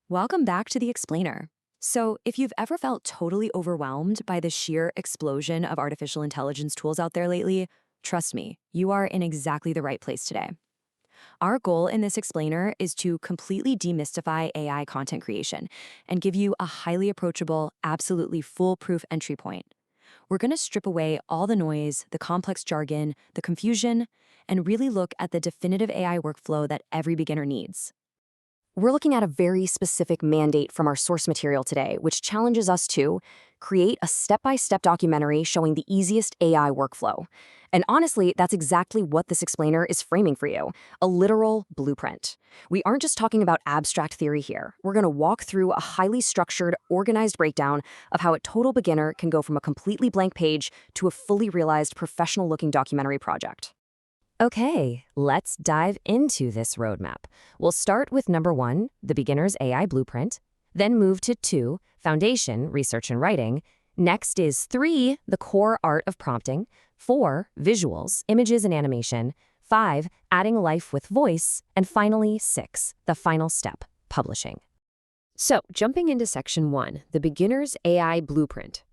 Welcome back to the Explainer. So, if you've ever felt totally overwhelmed by the sheer explosion of artificial intelligence tools out there lately, trust me, you are in exactly the right place today. Our goal in this Explainer is to completely demystify AI content creation and give you a highly approachable, absolutely foolproof entry point. We're going to strip away all the noise, the complex jargon, the confusion, and really look at the definitive AI workflow that every beginner needs. We're looking at a very specific mandate from our source material today, which challenges us to create a step-by-step documentary showing the easiest AI workflow. And honestly, that's exactly what this explainer is framing for you, a literal blueprint. We aren't just talking about abstract theory here. We're going to walk through a highly structured, organized breakdown of how a total beginner can go from a completely blank page to a fully realized professional-looking documentary project. Okay, let's dive into this roadmap. We'll start with number 1, the beginner's AI blueprint, then move to 2, foundation, research and writing. Next is 3, the core art of prompting, 4, visuals, images and animation, 5, adding life with voice, and finally 6, the final step, publishing. So, jumping into section 1, the beginner's AI blueprint.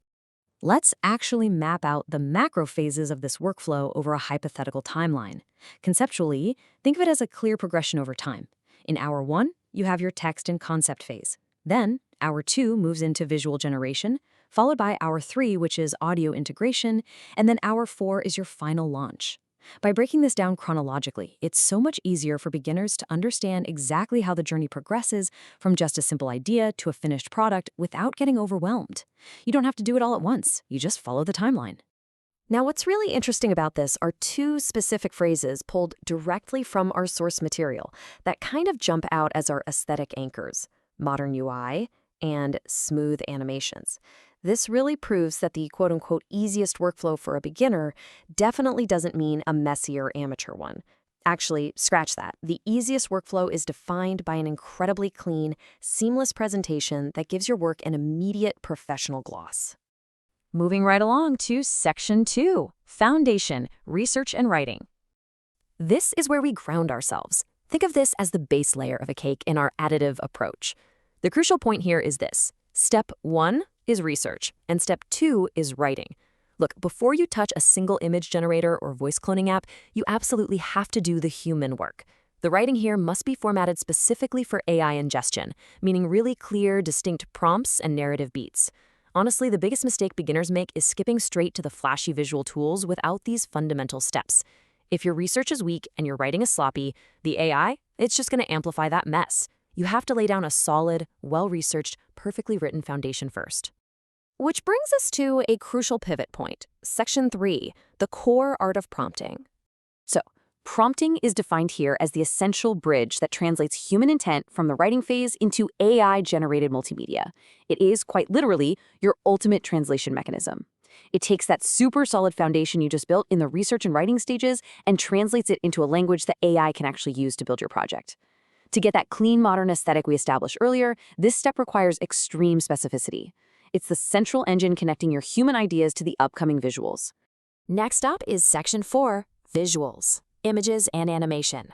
Let's actually map out the macro phases of this workflow over a hypothetical timeline. Conceptually, think of it as a clear progression over time. In hour 1, you have your text and concept phase. Then, hour 2 moves into visual generation, followed by hour 3, which is audio integration, and then hour 4 is your final launch. By breaking this down chronologically, it's so much easier for beginners to understand exactly how the journey progresses from just a simple idea to a finished product without getting overwhelmed. You don't have to do it all at once. You just follow the timeline. Now, what's really interesting about this are 2 specific phrases pulled directly from our source material that kind of jump out as our aesthetic anchors: modern UI and smooth animations. This really proves that the quote-unquote easiest workflow for a beginner definitely doesn't mean a messy or amateur one. Actually, scratch that. The easiest workflow is defined by an incredibly clean, seamless presentation that gives your work an immediate professional gloss. Moving right along to section 2, foundation, research and writing. This is where we ground ourselves. Think of this as the base layer of a cake in our additive approach. The crucial point here is this: step 1 is research, and step 2 is writing. Look, before you touch a single image generator or voice cloning app, you absolutely have to do the human work. The writing here must be formatted specifically for AI ingestion, meaning really clear, distinct prompts and narrative beats. Honestly, the biggest mistake beginners make is skipping straight to the flashy visual tools without these fundamental steps. If your research is weak and your writing is sloppy, the AI, it's just going to amplify that mess. You have to lay down a solid, well-researched, perfectly written foundation first. Which brings us to a crucial pivot point, section 3, the core art of prompting. So, prompting is defined here as the essential bridge that translates human intent from the writing phase into AI-generated multimedia. It is, quite literally, your ultimate translation mechanism. It takes that super solid foundation you just built in the research and writing stages and translates it into a language that AI can actually use to build your project. To get that clean, modern aesthetic we established earlier, this step requires extreme specificity. It's the central engine connecting your human ideas to the upcoming visuals. Next up is section 4, visuals, images and animation.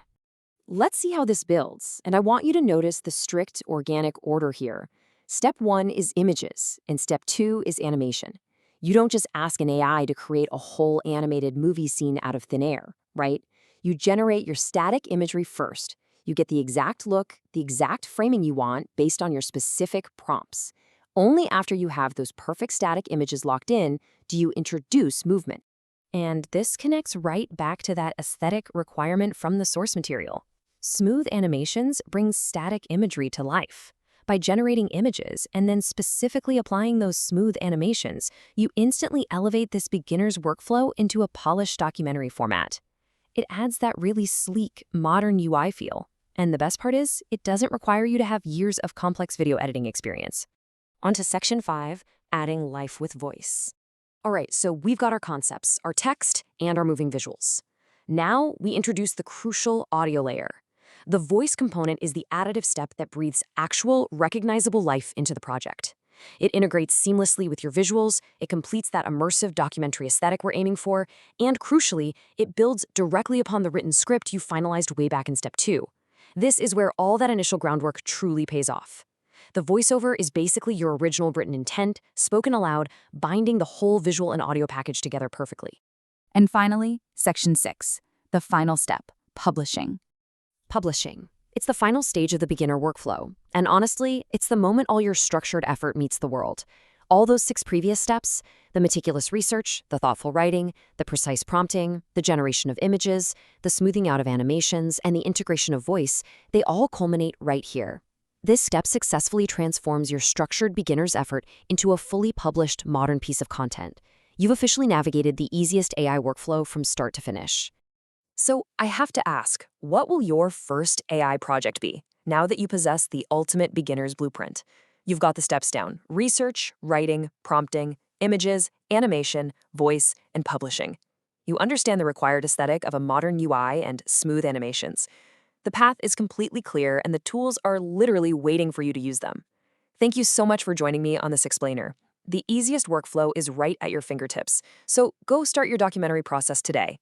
Let's see how this builds, and I want you to notice the strict organic order here. Step 1 is images, and step 2 is animation. You don't just ask an AI to create a whole animated movie scene out of thin air, right? You generate your static imagery first. You get the exact look, the exact framing you want based on your specific prompts. Only after you have those perfect static images locked in do you introduce movement. And this connects right back to that aesthetic requirement from the source material. Smooth animations bring static imagery to life. By generating images and then specifically applying those smooth animations, you instantly elevate this beginner's workflow into a polished documentary format. It adds that really sleek, modern UI feel. And the best part is, it doesn't require you to have years of complex video editing experience. On to section 5, adding life with voice. All right, so we've got our concepts, our text, and our moving visuals. Now we introduce the crucial audio layer. The voice component is the additive step that breathes actual, recognizable life into the project. It integrates seamlessly with your visuals, it completes that immersive documentary aesthetic we're aiming for, and crucially, it builds directly upon the written script you finalized way back in step 2. This is where all that initial groundwork truly pays off. The voiceover is basically your original written intent, spoken aloud, binding the whole visual and audio package together perfectly. And finally, Section 6, the final step, publishing. Publishing. It's the final stage of the beginner workflow. And honestly, it's the moment all your structured effort meets the world. All those 6 previous steps, the meticulous research, the thoughtful writing, the precise prompting, the generation of images, the smoothing out of animations, and the integration of voice, they all culminate right here. This step successfully transforms your structured beginner's effort into a fully published modern piece of content. You've officially navigated the easiest AI workflow from start to finish. So I have to ask, what will your first AI project be, now that you possess the ultimate beginner's blueprint? You've got the steps down: research, writing, prompting, images, animation, voice, and publishing. You understand the required aesthetic of a modern UI and smooth animations. The path is completely clear, and the tools are literally waiting for you to use them. Thank you so much for joining me on this explainer. The easiest workflow is right at your fingertips, so go start your documentary process today.